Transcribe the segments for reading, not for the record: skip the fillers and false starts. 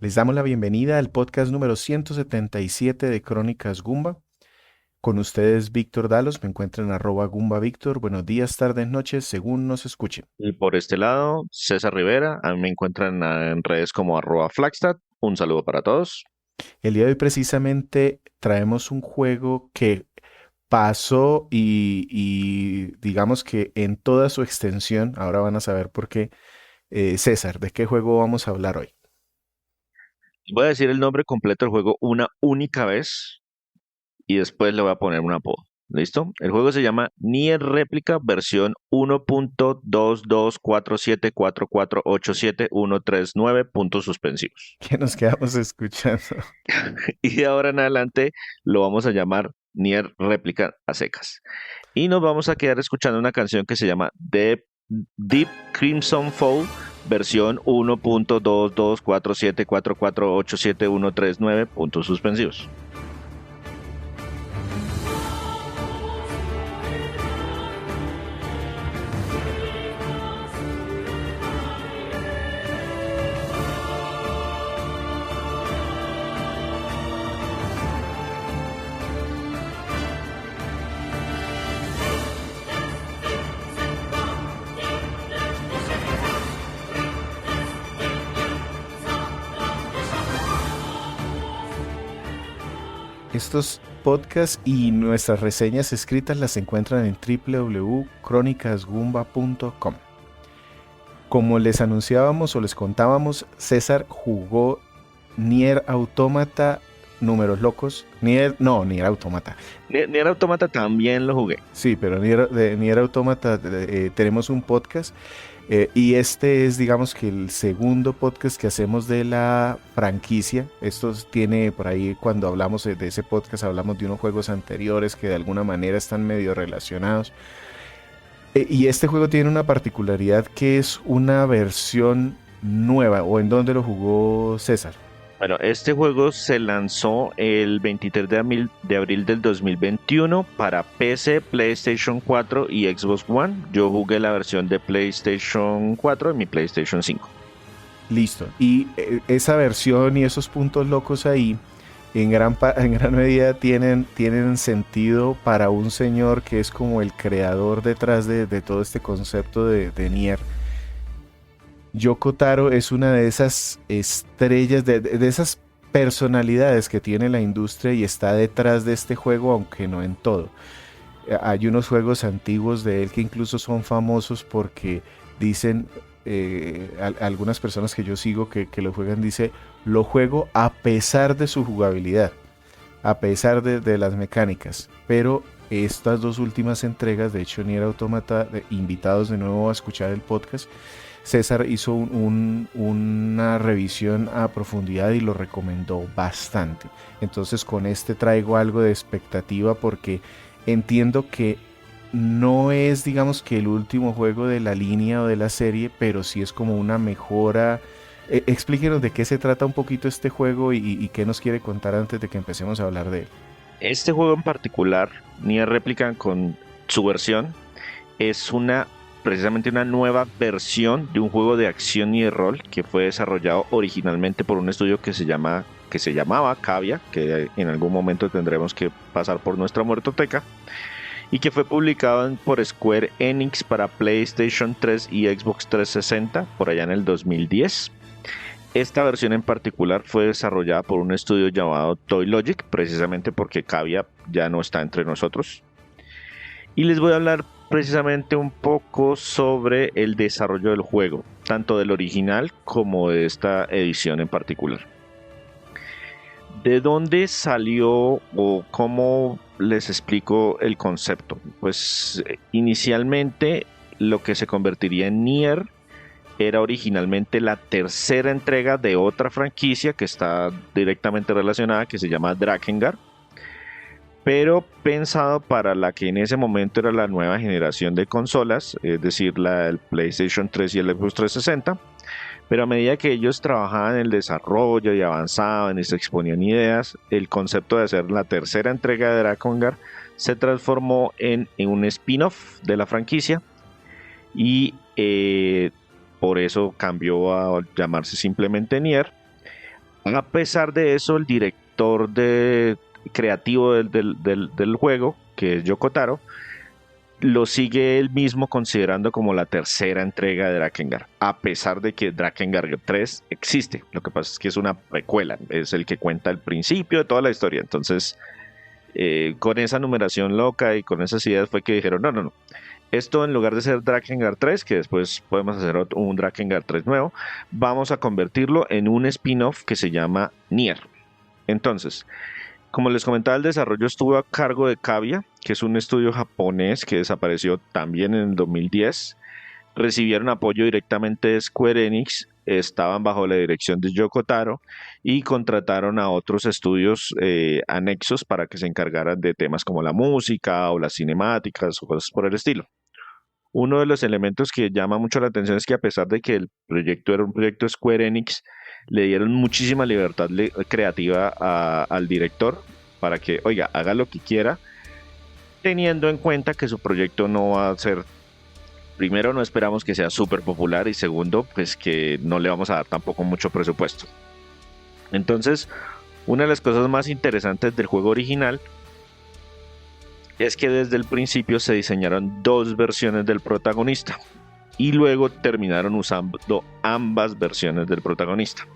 Les damos la bienvenida al podcast número 177 de Crónicas Gumba. Con ustedes Víctor Dalos, me encuentran en @Gumba Víctor. Buenos días, tardes, noches, según nos escuchen. Y por este lado, César Rivera, a mí me encuentran en redes como @Flagstad. Un saludo para todos. El día de hoy precisamente traemos un juego que pasó y digamos que en toda su extensión, ahora van a saber por qué. César, ¿de qué juego vamos a hablar hoy? Voy a decir el nombre completo del juego una única vez y después le voy a poner un apodo. ¿Listo? El juego se llama Nier Réplica versión 1.22474487139 puntos suspensivos. ¿Qué nos quedamos escuchando? Y de ahora en adelante lo vamos a llamar Nier Réplica a secas. Y nos vamos a quedar escuchando una canción que se llama Deep Crimson Fall, versión 1.22474487139 puntos suspensivos. Estos podcasts y nuestras reseñas escritas las encuentran en www.cronicasgumba.com. Como les anunciábamos o les contábamos, César jugó Nier Automata Números Locos. Nier Automata. Nier Automata también lo jugué. Sí, pero de Nier Automata tenemos un podcast y este es, digamos que el segundo podcast que hacemos de la franquicia. Esto tiene por ahí, cuando hablamos de ese podcast, hablamos de unos juegos anteriores que de alguna manera están medio relacionados. Y este juego tiene una particularidad que es una versión nueva. ¿O en dónde lo jugó César? Bueno, este juego se lanzó el 23 de abril del 2021 para PC, PlayStation 4 y Xbox One. Yo jugué la versión de PlayStation 4 en mi PlayStation 5. Listo. Y esa versión y esos puntos locos ahí, en gran medida tienen sentido para un señor que es como el creador detrás de todo este concepto de Nier. Yoko Taro es una de esas estrellas, de esas personalidades que tiene la industria y está detrás de este juego, aunque no en todo. Hay unos juegos antiguos de él que incluso son famosos porque dicen, algunas personas que yo sigo que lo juegan, dice, lo juego a pesar de su jugabilidad, a pesar de las mecánicas, pero estas dos últimas entregas, de hecho Nier Automata, invitados de nuevo a escuchar el podcast, César hizo una revisión a profundidad y lo recomendó bastante. Entonces con este traigo algo de expectativa porque entiendo que no es, digamos, que el último juego de la línea o de la serie, pero sí es como una mejora. Explíquenos de qué se trata un poquito este juego y qué nos quiere contar antes de que empecemos a hablar de él. Este juego en particular, Nier Replicant con su versión, es precisamente una nueva versión de un juego de acción y de rol que fue desarrollado originalmente por un estudio que se llamaba Cavia, que en algún momento tendremos que pasar por nuestra muertoteca, y que fue publicado por Square Enix para PlayStation 3 y Xbox 360 por allá en el 2010. Esta versión en particular fue desarrollada por un estudio llamado Toy Logic, precisamente porque Cavia ya no está entre nosotros. Y les voy a hablar precisamente un poco sobre el desarrollo del juego, tanto del original como de esta edición en particular. ¿De dónde salió o cómo les explico el concepto? Pues inicialmente lo que se convertiría en Nier era originalmente la tercera entrega de otra franquicia que está directamente relacionada, que se llama Drakengard, pero pensado para la que en ese momento era la nueva generación de consolas, es decir, el PlayStation 3 y el Xbox 360. Pero a medida que ellos trabajaban en el desarrollo y avanzaban y se exponían ideas, el concepto de hacer la tercera entrega de Drakengard se transformó en un spin-off de la franquicia y por eso cambió a llamarse simplemente Nier. A pesar de eso, el director creativo del juego, que es Yoko Taro, lo sigue él mismo considerando como la tercera entrega de Drakengard, a pesar de que Drakengard 3 existe. Lo que pasa es que es una precuela, es el que cuenta el principio de toda la historia. Entonces, con esa numeración loca y con esas ideas fue que dijeron, no. Esto, en lugar de ser Drakengard 3, que después podemos hacer un Drakengard 3 nuevo, vamos a convertirlo en un spin-off que se llama Nier. Entonces, como les comentaba, el desarrollo estuvo a cargo de Cavia, que es un estudio japonés que desapareció también en el 2010. Recibieron apoyo directamente de Square Enix, estaban bajo la dirección de Yoko Taro y contrataron a otros estudios anexos para que se encargaran de temas como la música o las cinemáticas o cosas por el estilo. Uno de los elementos que llama mucho la atención es que, a pesar de que el proyecto era un proyecto Square Enix, le dieron muchísima libertad creativa al director para que, oiga, haga lo que quiera, teniendo en cuenta que su proyecto no va a ser, primero, no esperamos que sea súper popular, y segundo, pues que no le vamos a dar tampoco mucho presupuesto. Entonces, una de las cosas más interesantes del juego original es que desde el principio se diseñaron dos versiones del protagonista y luego terminaron usando ambas versiones del protagonista.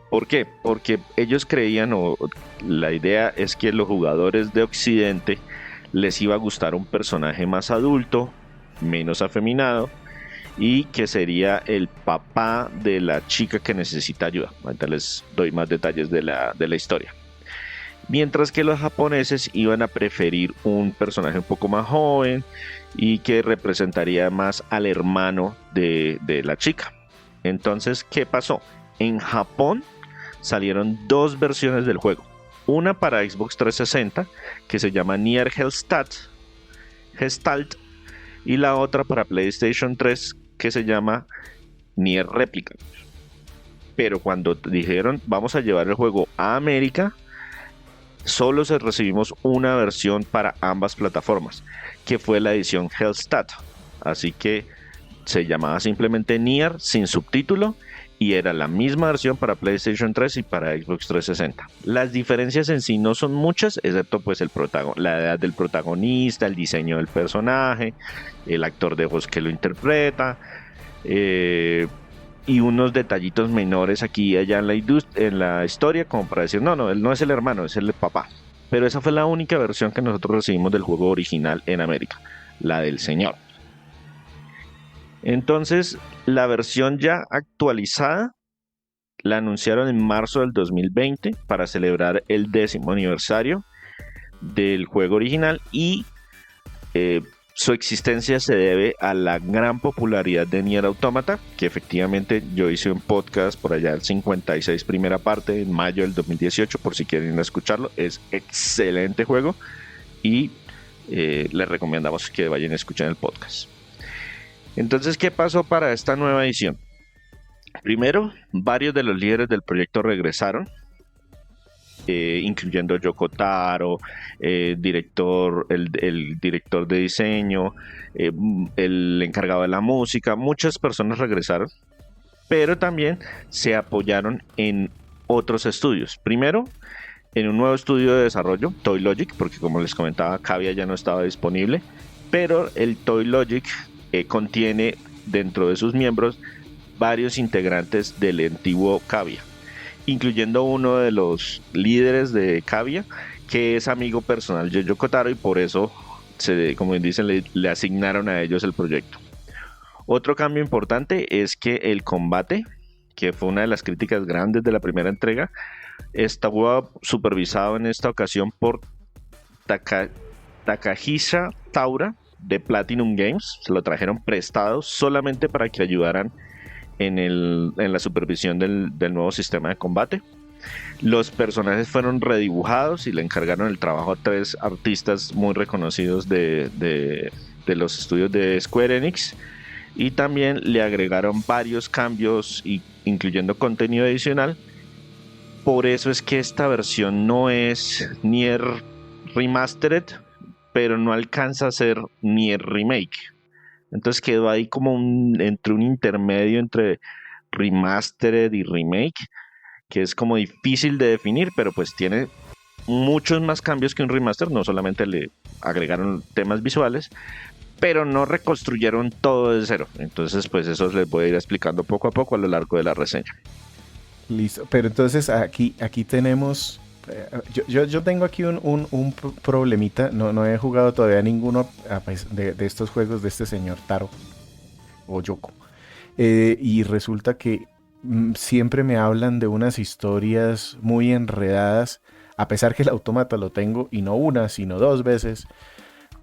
¿Por qué? Porque ellos creían, o la idea es que los jugadores de Occidente les iba a gustar un personaje más adulto, menos afeminado, y que sería el papá de la chica que necesita ayuda. Ahorita les doy más detalles de la historia. Mientras que los japoneses iban a preferir un personaje un poco más joven y que representaría más al hermano de la chica. Entonces, ¿qué pasó? En Japón salieron dos versiones del juego. Una para Xbox 360, que se llama Nier Gestalt, y la otra para PlayStation 3, que se llama Nier Replicant. Pero cuando dijeron vamos a llevar el juego a América, solo recibimos una versión para ambas plataformas, que fue la edición Hellstat. Así que se llamaba simplemente Nier sin subtítulo y era la misma versión para PlayStation 3 y para Xbox 360. Las diferencias en sí no son muchas, excepto pues la edad del protagonista, el diseño del personaje, el actor de voz que lo interpreta, y unos detallitos menores aquí y allá en la historia, como para decir, no, él no es el hermano, es el papá. Pero esa fue la única versión que nosotros recibimos del juego original en América, la del señor. Entonces, la versión ya actualizada la anunciaron en marzo del 2020 para celebrar el 10º aniversario del juego original, y su existencia se debe a la gran popularidad de Nier Automata, que efectivamente yo hice un podcast por allá, el 56 primera parte, en mayo del 2018, por si quieren escucharlo. Es excelente juego y les recomendamos que vayan a escuchar el podcast. Entonces, ¿qué pasó para esta nueva edición? Primero, varios de los líderes del proyecto regresaron, incluyendo Yoko Taro, el director de diseño, el encargado de la música. Muchas personas regresaron, pero también se apoyaron en otros estudios. Primero, en un nuevo estudio de desarrollo, Toy Logic, porque como les comentaba, Cavia ya no estaba disponible, pero el Toy Logic contiene dentro de sus miembros varios integrantes del antiguo Cavia, incluyendo uno de los líderes de Cavia, que es amigo personal de Yoko Taro, y por eso, como dicen, le asignaron a ellos el proyecto. Otro cambio importante es que el combate, que fue una de las críticas grandes de la primera entrega, estaba supervisado en esta ocasión por Takahisa Taura de Platinum Games. Se lo trajeron prestado solamente para que ayudaran en la supervisión del nuevo sistema de combate. Los personajes fueron redibujados y le encargaron el trabajo a 3 artistas muy reconocidos de los estudios de Square Enix, y también le agregaron varios cambios, incluyendo contenido adicional. Por eso es que esta versión no es Nier Remastered, pero no alcanza a ser Nier Remake. Entonces quedó ahí como entre un intermedio entre Remastered y Remake, que es como difícil de definir, pero pues tiene muchos más cambios que un remaster. No solamente le agregaron temas visuales, pero no reconstruyeron todo de cero. Entonces pues eso les voy a ir explicando poco a poco a lo largo de la reseña. Listo, pero entonces aquí tenemos... Yo tengo aquí un problemita. No he jugado todavía ninguno de estos juegos de este señor Taro o Yoko. Y resulta que siempre me hablan de unas historias muy enredadas, a pesar que el autómata lo tengo y no una, sino dos veces.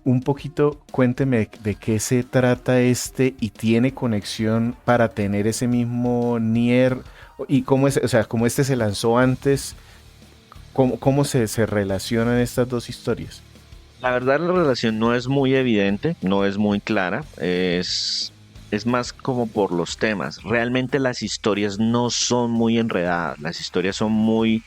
Un poquito, cuénteme de qué se trata y tiene conexión para tener ese mismo Nier y cómo es, o sea, cómo se lanzó antes, cómo se relacionan estas dos historias. La verdad la relación no es muy evidente, no es muy clara, es más como por los temas. Realmente las historias no son muy enredadas, las historias son muy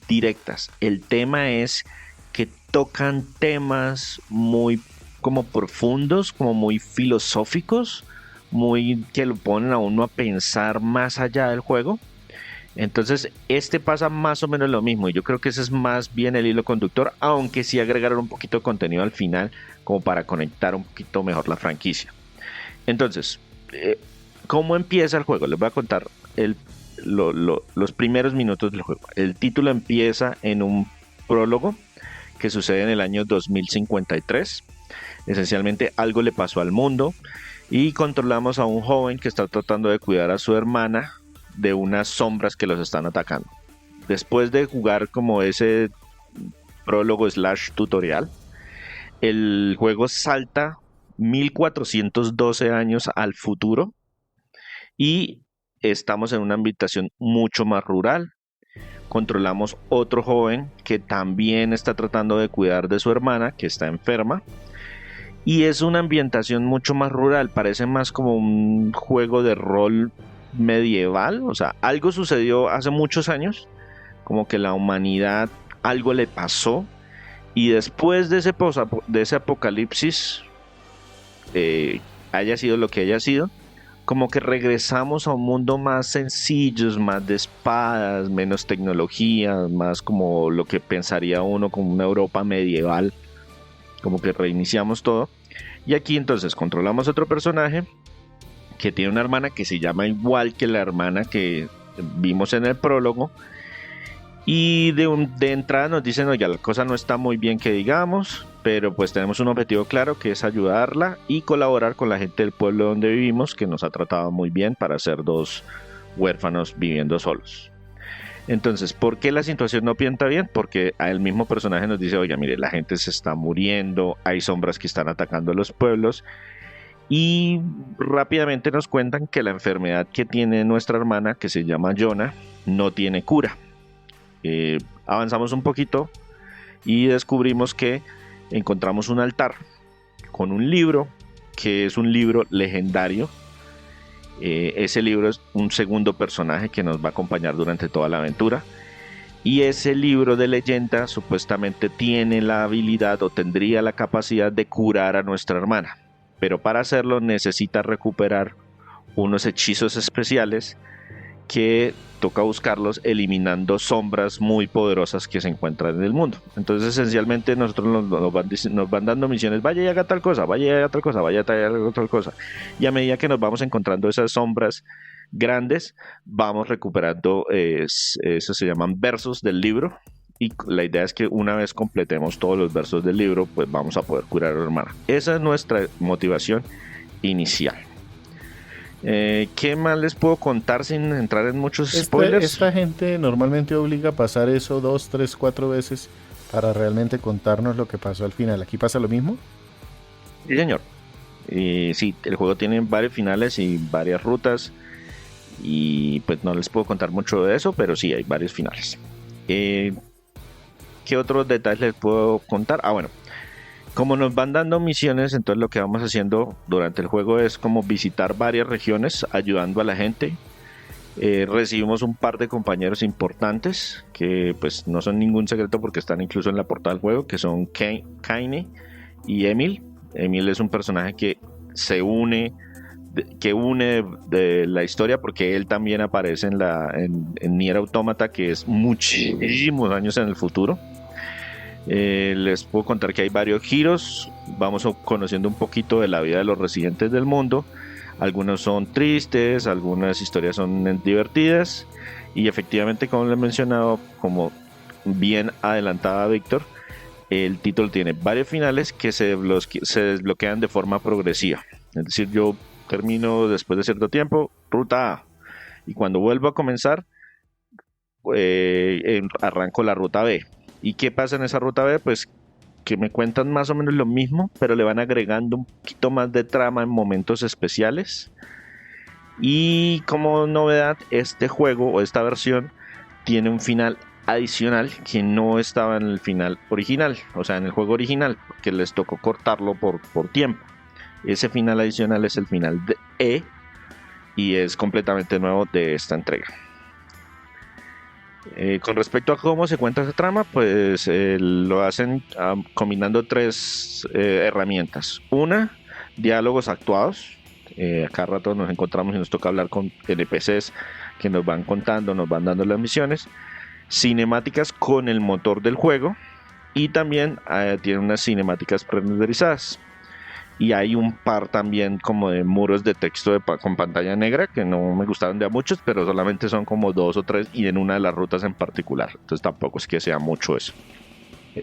directas. El tema es que tocan temas muy como profundos, como muy filosóficos, muy que lo ponen a uno a pensar más allá del juego. Entonces, pasa más o menos lo mismo. Y yo creo que ese es más bien el hilo conductor, aunque sí agregaron un poquito de contenido al final, como para conectar un poquito mejor la franquicia. Entonces, ¿cómo empieza el juego? Les voy a contar los primeros minutos del juego. El título empieza en un prólogo que sucede en el año 2053. Esencialmente algo le pasó al mundo y controlamos a un joven que está tratando de cuidar a su hermana de unas sombras que los están atacando. Después de jugar como ese prólogo / tutorial, el juego salta 1412 años al futuro y estamos en una ambientación mucho más rural. Controlamos otro joven que también está tratando de cuidar de su hermana que está enferma. Y es una ambientación mucho más rural, parece más como un juego de rol medieval. O sea, algo sucedió hace muchos años, como que la humanidad algo le pasó y después de ese apocalipsis, haya sido lo que haya sido, como que regresamos a un mundo más sencillo, más de espadas, menos tecnología, más como lo que pensaría uno como una Europa medieval, como que reiniciamos todo. Y aquí entonces controlamos otro personaje que tiene una hermana que se llama igual que la hermana que vimos en el prólogo. Y de entrada nos dicen, oye, la cosa no está muy bien que digamos, pero pues tenemos un objetivo claro que es ayudarla y colaborar con la gente del pueblo donde vivimos, que nos ha tratado muy bien para ser dos huérfanos viviendo solos. Entonces, ¿por qué la situación no pinta bien? Porque el mismo personaje nos dice, oye, mire, la gente se está muriendo, hay sombras que están atacando a los pueblos. Y rápidamente nos cuentan que la enfermedad que tiene nuestra hermana, que se llama Yona, no tiene cura. Avanzamos un poquito y descubrimos que encontramos un altar con un libro, que es un libro legendario. Ese libro es un segundo personaje que nos va a acompañar durante toda la aventura. Y ese libro de leyenda supuestamente tiene la habilidad o tendría la capacidad de curar a nuestra hermana. Pero para hacerlo necesita recuperar unos hechizos especiales que toca buscarlos eliminando sombras muy poderosas que se encuentran en el mundo. Entonces esencialmente nosotros nos van dando misiones, vaya y haga tal cosa, vaya y haga tal cosa, vaya y haga tal cosa. Y a medida que nos vamos encontrando esas sombras grandes, vamos recuperando, eso se llaman versos del libro. Y la idea es que una vez completemos todos los versos del libro, pues vamos a poder curar a la hermana. Esa es nuestra motivación inicial. ¿Qué más les puedo contar sin entrar en muchos spoilers? Esta gente normalmente obliga a pasar eso 2, 3, 4 veces para realmente contarnos lo que pasó al final. ¿Aquí pasa lo mismo? Sí, señor. Sí, el juego tiene varios finales y varias rutas. Y pues no les puedo contar mucho de eso, pero sí hay varios finales. ¿Qué otros detalles les puedo contar? Bueno, como nos van dando misiones, entonces lo que vamos haciendo durante el juego es como visitar varias regiones, ayudando a la gente. Recibimos un par de compañeros importantes, que pues no son ningún secreto porque están incluso en la portada del juego, que son Kaine y Emil. Emil es un personaje que se une que une de la historia, porque él también aparece en Nier Automata, que es muchísimos años en el futuro. Les puedo contar que hay varios giros, vamos conociendo un poquito de la vida de los residentes del mundo. Algunos son tristes, algunas historias son divertidas, y efectivamente, como le he mencionado, como bien adelantaba Víctor, el título tiene varios finales que se desbloquean de forma progresiva. Es decir, yo termino después de cierto tiempo, ruta A, y cuando vuelvo a comenzar, arranco la ruta B. ¿Y qué pasa en esa ruta B? Pues que me cuentan más o menos lo mismo, pero le van agregando un poquito más de trama en momentos especiales. Y como novedad, este juego o esta versión tiene un final adicional que no estaba en el final original, o sea, en el juego original, porque les tocó cortarlo por tiempo. Ese final adicional es el final de E y es completamente nuevo de esta entrega. Con respecto a cómo se cuenta esa trama, pues lo hacen combinando tres herramientas. Una, diálogos actuados. A cada rato nos encontramos y nos toca hablar con NPCs que nos van contando, nos van dando las misiones. Cinemáticas con el motor del juego, y también tiene unas cinemáticas prerenderizadas. Y hay un par también como de muros de texto con pantalla negra que no me gustaron de a muchos, pero solamente son como 2 o 3 y en una de las rutas en particular. Entonces tampoco es que sea mucho eso.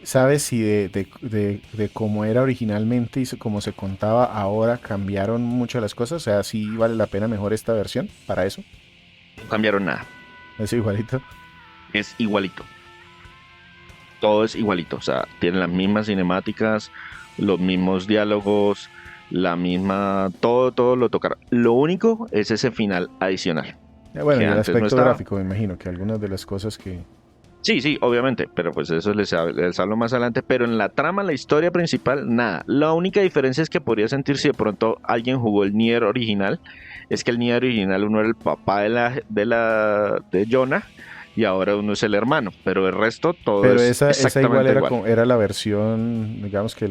¿Sabes si de cómo era originalmente y cómo se contaba ahora cambiaron mucho las cosas? O sea, ¿sí vale la pena mejor esta versión para eso? No cambiaron nada. ¿Es igualito? Es igualito. Todo es igualito. O sea, tienen las mismas cinemáticas, los mismos diálogos, la misma... Todo lo tocaron. Lo único es ese final adicional. Bueno, y el aspecto gráfico, me imagino que algunas de las cosas que... Sí, obviamente, pero pues eso les hablo más adelante. Pero en la trama, la historia principal, nada. La única diferencia es que podría sentir, si de pronto alguien jugó el Nier original, es que el Nier original uno era el papá de Jonah, y ahora uno es el hermano, pero el resto todo pero es esa igual igual. Era la versión, digamos que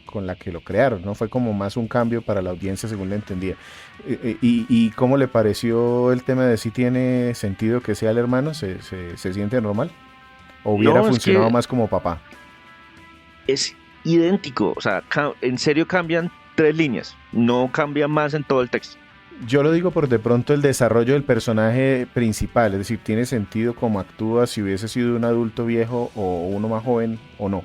con la que lo crearon, ¿no? Fue como más un cambio para la audiencia, según le entendía. ¿Y cómo le pareció el tema de si tiene sentido que sea el hermano? ¿Se siente normal? ¿O hubiera funcionado más como papá? Es idéntico, o sea, en serio cambian 3 líneas, no cambia más en todo el texto. Yo lo digo por de pronto el desarrollo del personaje principal, es decir, ¿tiene sentido cómo actúa si hubiese sido un adulto viejo o uno más joven o no?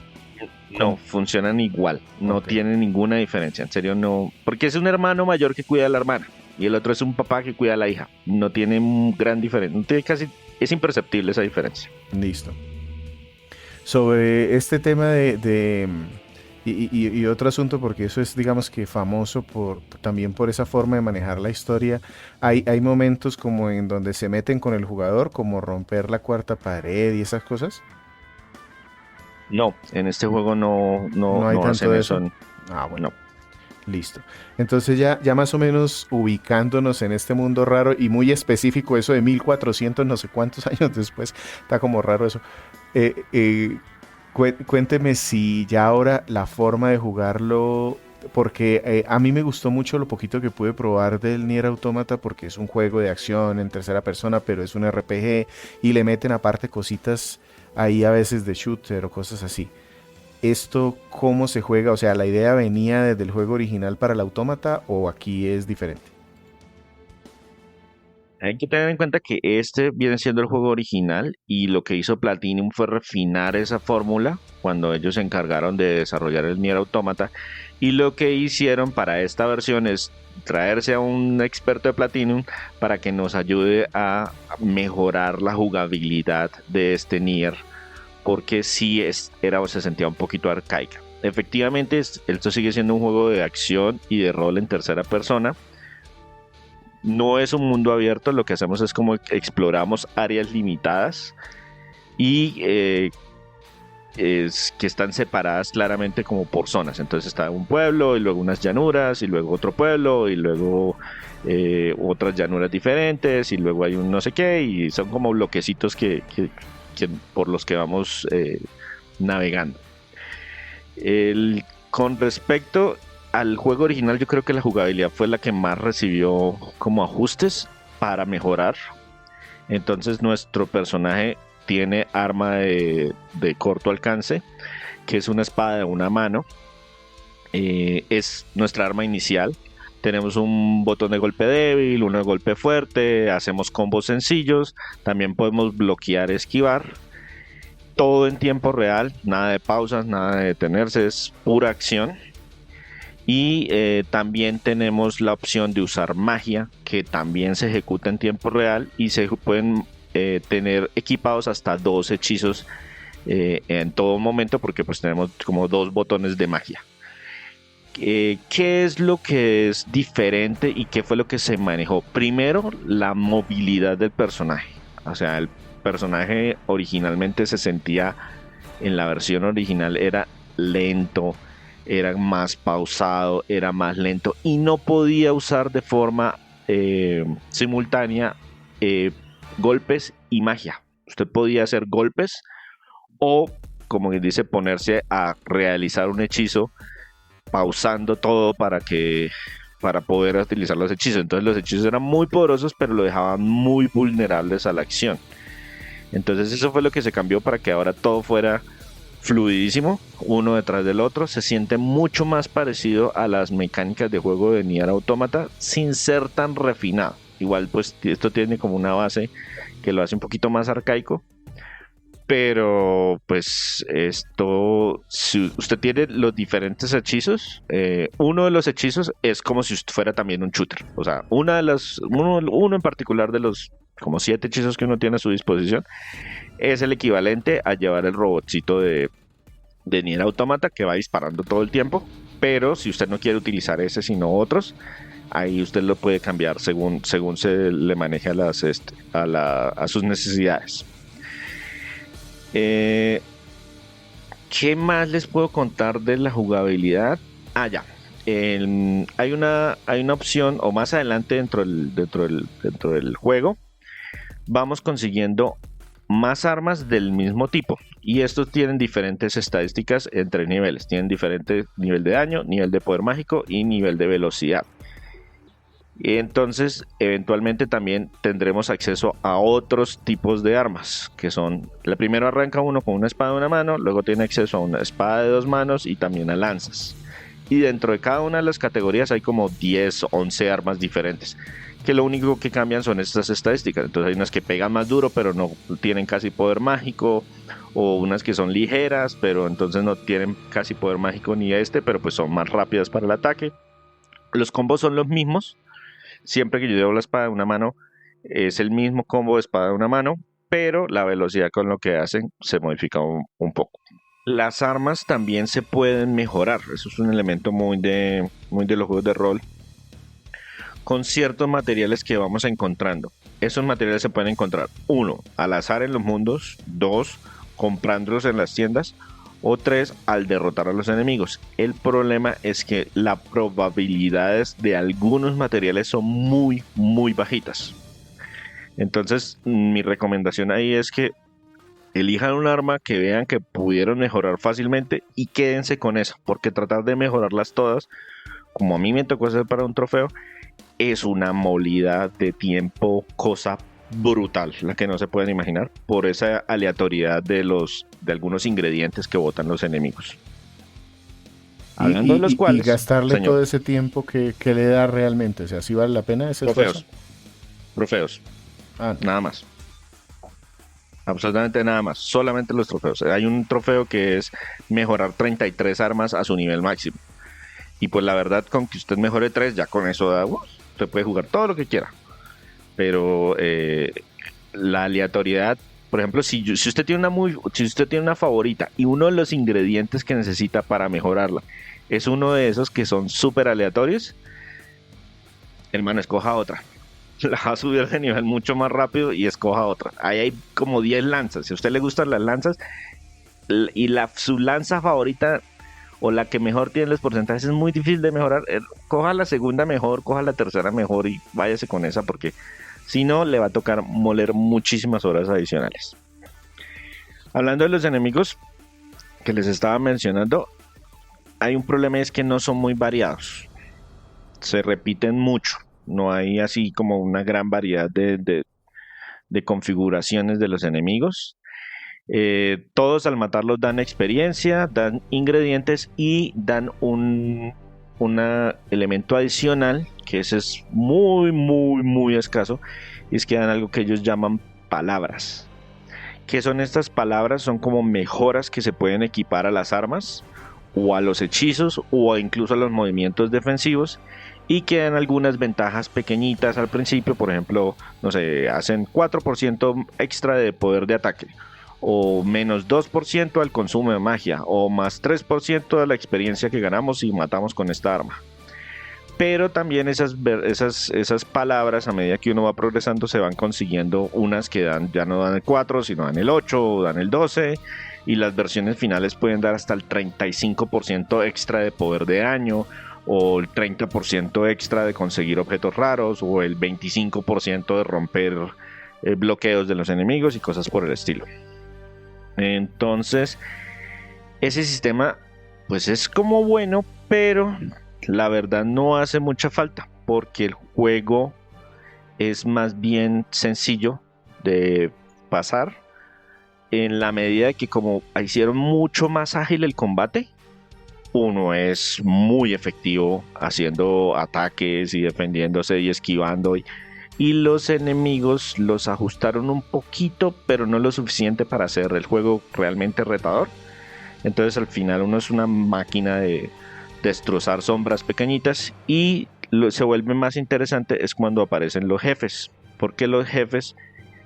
No, funcionan igual, no tienen ninguna diferencia, en serio no, porque es un hermano mayor que cuida a la hermana y el otro es un papá que cuida a la hija, no tiene gran diferencia, no tiene es imperceptible esa diferencia. Listo. Sobre este tema y otro asunto, porque eso es, digamos que famoso también por esa forma de manejar la historia. Hay momentos como en donde se meten con el jugador, como romper la cuarta pared y esas cosas. No, en este juego no hay tanto hacen de eso. Ah, bueno. No. Listo. Entonces ya más o menos ubicándonos en este mundo raro y muy específico, eso de 1400 no sé cuántos años después, está como raro eso. Cuénteme si ya ahora la forma de jugarlo, porque a mí me gustó mucho lo poquito que pude probar del Nier Automata, porque es un juego de acción en tercera persona, pero es un RPG y le meten aparte cositas ahí a veces de shooter o cosas así. ¿Esto cómo se juega? O sea, ¿la idea venía desde el juego original para el Automata o aquí es diferente? Hay que tener en cuenta que este viene siendo el juego original y lo que hizo Platinum fue refinar esa fórmula cuando ellos se encargaron de desarrollar el Nier Automata, y lo que hicieron para esta versión es traerse a un experto de Platinum para que nos ayude a mejorar la jugabilidad de este Nier, porque sí se sentía un poquito arcaica. Efectivamente, esto sigue siendo un juego de acción y de rol en tercera persona. No es un mundo abierto, lo que hacemos es como exploramos áreas limitadas y es que están separadas claramente como por zonas. Entonces está un pueblo y luego unas llanuras y luego otro pueblo y luego otras llanuras diferentes y luego hay un no sé qué, y son como bloquecitos que por los que vamos navegando. Con respecto al juego original yo creo que la jugabilidad fue la que más recibió como ajustes para mejorar. Entonces nuestro personaje tiene arma de corto alcance, que es una espada de una mano. Es nuestra arma inicial. Tenemos un botón de golpe débil, uno de golpe fuerte, hacemos combos sencillos, también podemos bloquear, esquivar. Todo en tiempo real, nada de pausas, nada de detenerse, es pura acción. Y también tenemos la opción de usar magia, que también se ejecuta en tiempo real y se pueden tener equipados hasta 2 hechizos en todo momento, porque pues tenemos como 2 botones de magia. ¿Qué es lo que es diferente y qué fue lo que se manejó? Primero, la movilidad del personaje. O sea, el personaje originalmente se sentía, en la versión original era lento, era más pausado, era más lento y no podía usar de forma simultánea golpes y magia. Usted podía hacer golpes o, como quien dice, ponerse a realizar un hechizo pausando todo para poder utilizar los hechizos. Entonces los hechizos eran muy poderosos, pero lo dejaban muy vulnerables a la acción. Entonces eso fue lo que se cambió para que ahora todo fuera fluidísimo, uno detrás del otro. Se siente mucho más parecido a las mecánicas de juego de Nier Automata, sin ser tan refinado. Igual pues esto tiene como una base que lo hace un poquito más arcaico, pero pues esto, si usted tiene los diferentes hechizos, uno de los hechizos es como si usted fuera también un shooter. O sea, uno en particular de los como 7 hechizos que uno tiene a su disposición es el equivalente a llevar el robotcito de Nier Automata, que va disparando todo el tiempo. Pero si usted no quiere utilizar ese sino otros, ahí usted lo puede cambiar según se le maneje a sus necesidades. ¿Qué más les puedo contar de la jugabilidad? Ya. Hay una opción, o más adelante dentro del juego, vamos consiguiendo más armas del mismo tipo. Y estos tienen diferentes estadísticas entre niveles. Tienen diferente nivel de daño, nivel de poder mágico y nivel de velocidad. Y entonces eventualmente también tendremos acceso a otros tipos de armas, que son, la primero arranca uno con una espada de una mano, luego tiene acceso a una espada de 2 manos y también a lanzas. Y dentro de cada una de las categorías hay como 10, 11 armas diferentes, que lo único que cambian son estas estadísticas. Entonces hay unas que pegan más duro pero no tienen casi poder mágico, o unas que son ligeras pero entonces no tienen casi poder mágico ni pero pues son más rápidas para el ataque. Los combos son los mismos. Siempre que yo llevo la espada de una mano, es el mismo combo de espada de una mano, pero la velocidad con lo que hacen se modifica un poco. Las armas también se pueden mejorar. Eso es un elemento muy de los juegos de rol, con ciertos materiales que vamos encontrando. Esos materiales se pueden encontrar, 1, al azar en los mundos, 2, comprándolos en las tiendas, o 3, al derrotar a los enemigos. El problema es que las probabilidades de algunos materiales son muy, muy bajitas. Entonces, mi recomendación ahí es que elijan un arma que vean que pudieron mejorar fácilmente y quédense con eso, porque tratar de mejorarlas todas, como a mí me tocó hacer para un trofeo, es una molida de tiempo, cosa brutal, la que no se pueden imaginar, por esa aleatoriedad de algunos ingredientes que botan los enemigos. Hablando de los cuales, y gastarle señor, todo ese tiempo que le da realmente, o sea, ¿sí vale la pena ese esfuerzo? Trofeos. Nada más. Absolutamente nada más, solamente los trofeos. Hay un trofeo que es mejorar 33 armas a su nivel máximo. Y pues la verdad, con que usted mejore 3, ya con eso da, usted puede jugar todo lo que quiera. Pero la aleatoriedad, por ejemplo, si usted tiene una favorita y uno de los ingredientes que necesita para mejorarla es uno de esos que son súper aleatorios, hermano, escoja otra. La va a subir de nivel mucho más rápido y escoja otra. Ahí hay como 10 lanzas. Si a usted le gustan las lanzas y su lanza favorita o la que mejor tiene los porcentajes es muy difícil de mejorar, coja la segunda mejor, coja la tercera mejor y váyase con esa, porque si no le va a tocar moler muchísimas horas adicionales. Hablando de los enemigos que les estaba mencionando, hay un problema, es que no son muy variados. Se repiten mucho. No hay así como una gran variedad de configuraciones de los enemigos. Todos al matarlos dan experiencia, dan ingredientes y dan un elemento adicional, que ese es muy, muy, muy escaso, y es que dan algo que ellos llaman palabras. ¿Qué son estas palabras? Son como mejoras que se pueden equipar a las armas, o a los hechizos, o incluso a los movimientos defensivos, y que dan algunas ventajas pequeñitas al principio. Por ejemplo, no sé, hacen 4% extra de poder de ataque, o menos 2% al consumo de magia, o más 3% de la experiencia que ganamos si matamos con esta arma. Pero también esas palabras, a medida que uno va progresando, se van consiguiendo unas que ya no dan el 4, sino dan el 8 o dan el 12, y las versiones finales pueden dar hasta el 35% extra de poder de daño, o el 30% extra de conseguir objetos raros, o el 25% de romper bloqueos de los enemigos y cosas por el estilo. Entonces, ese sistema pues es como bueno, pero la verdad no hace mucha falta, porque el juego es más bien sencillo de pasar, en la medida de que como hicieron mucho más ágil el combate, uno es muy efectivo haciendo ataques y defendiéndose y esquivando, y los enemigos los ajustaron un poquito, pero no lo suficiente para hacer el juego realmente retador. Entonces al final uno es una máquina de destrozar sombras pequeñitas, y se vuelve más interesante es cuando aparecen los jefes, porque los jefes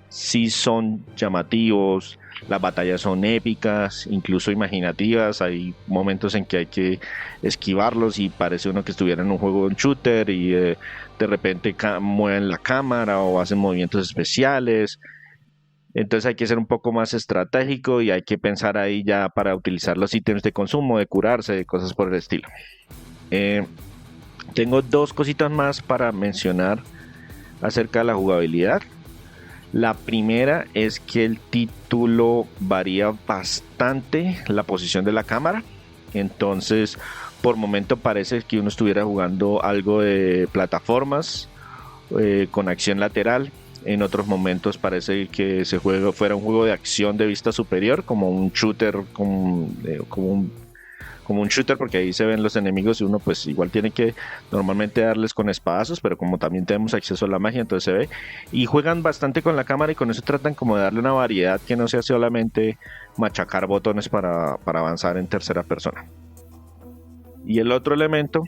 sí son llamativos, las batallas son épicas, incluso imaginativas. Hay momentos en que hay que esquivarlos y parece uno que estuviera en un juego de un shooter, y de repente mueven la cámara o hacen movimientos especiales. Entonces hay que ser un poco más estratégico, y hay que pensar ahí ya para utilizar los ítems de consumo, de curarse, de cosas por el estilo. Tengo dos cositas más para mencionar acerca de la jugabilidad. La primera es que el título varía bastante la posición de la cámara. Entonces, por momento parece que uno estuviera jugando algo de plataformas con acción lateral. En otros momentos parece que fuera un juego de acción de vista superior, como un shooter, como un shooter, porque ahí se ven los enemigos y uno pues igual tiene que normalmente darles con espadazos, pero como también tenemos acceso a la magia, entonces se ve, y juegan bastante con la cámara, y con eso tratan como de darle una variedad que no sea solamente machacar botones para avanzar en tercera persona. Y el otro elemento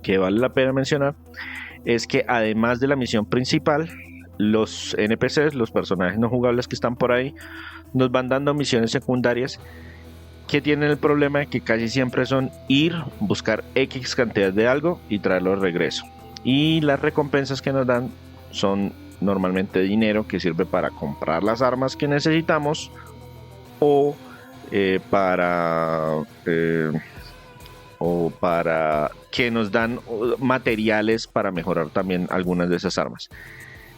que vale la pena mencionar es que además de la misión principal, los NPCs, los personajes no jugables que están por ahí, nos van dando misiones secundarias que tienen el problema de que casi siempre son ir, buscar X cantidad de algo y traerlo de regreso. Y las recompensas que nos dan son normalmente dinero que sirve para comprar las armas que necesitamos, o para que nos dan materiales para mejorar también algunas de esas armas.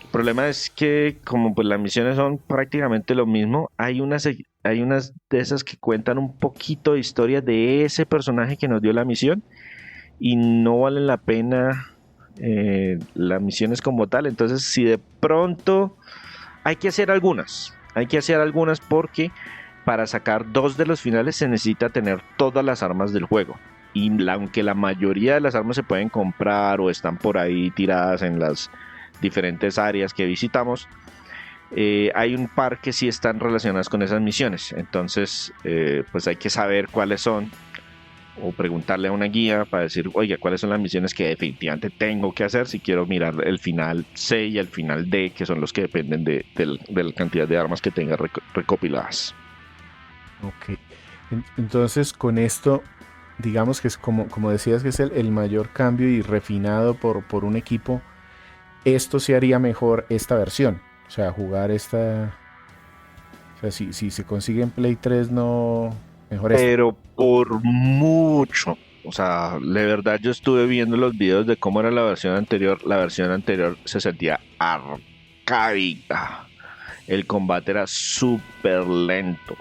El problema es que como pues las misiones son prácticamente lo mismo, hay unas de esas que cuentan un poquito de historia de ese personaje que nos dio la misión, y no vale la pena las misiones como tal. Entonces, si de pronto hay que hacer algunas porque para sacar 2 de los finales se necesita tener todas las armas del juego. Y aunque la mayoría de las armas se pueden comprar o están por ahí tiradas en las diferentes áreas que visitamos, hay un par que sí están relacionadas con esas misiones. Entonces pues hay que saber cuáles son, o preguntarle a una guía para decir, oiga, cuáles son las misiones que definitivamente tengo que hacer si quiero mirar el final C y el final D, que son los que dependen de la cantidad de armas que tenga recopiladas. Ok, entonces con esto, digamos que es como decías, que es el mayor cambio y refinado por un equipo. Esto se haría mejor esta versión, o sea, jugar esta, o sea, si se consigue en Play 3, no, mejor esta. Pero por mucho, o sea, de verdad yo estuve viendo los videos de cómo era la versión anterior se sentía arcaica, el combate era súper lento,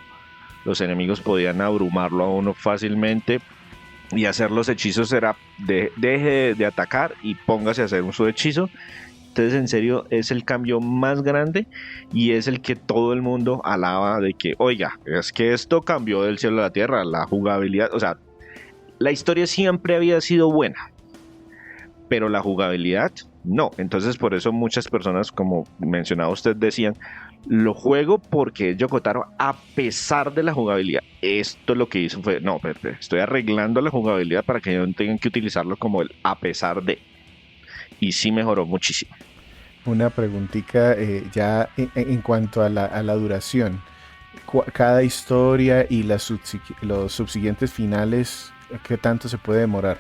los enemigos podían abrumarlo a uno fácilmente, y hacer los hechizos era deje de atacar y póngase a hacer un su hechizo. Entonces, en serio, es el cambio más grande y es el que todo el mundo alaba de que, oiga, es que esto cambió del cielo a la tierra, la jugabilidad, o sea, la historia siempre había sido buena, pero la jugabilidad no. Entonces, por eso muchas personas, como mencionaba usted, decían, lo juego porque es Yoko Taro a pesar de la jugabilidad. Esto lo que hizo fue, no, estoy arreglando la jugabilidad para que no tengan que utilizarlo como el a pesar de. Y sí mejoró muchísimo. Una preguntita ya en cuanto a la duración. Cada historia y los subsiguientes finales, ¿qué tanto se puede demorar?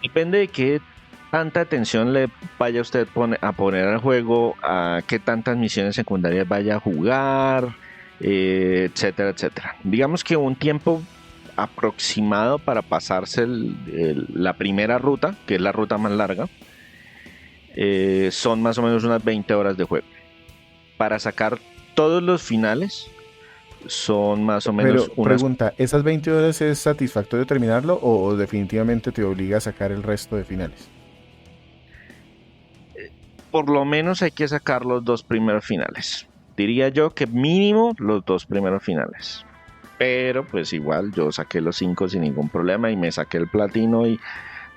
Depende de qué tanta atención le vaya usted a poner al juego, a qué tantas misiones secundarias vaya a jugar, etcétera, etcétera. Digamos que un tiempo aproximado para pasarse la primera ruta, que es la ruta más larga, son más o menos unas 20 horas de juego. Para sacar todos los finales son más o menos Pero pregunta, ¿esas 20 horas es satisfactorio terminarlo o definitivamente te obliga a sacar el resto de finales? Por lo menos hay que sacar los dos primeros finales. Diría yo que mínimo los dos primeros finales. Pero pues igual yo saqué los 5 sin ningún problema y me saqué el platino y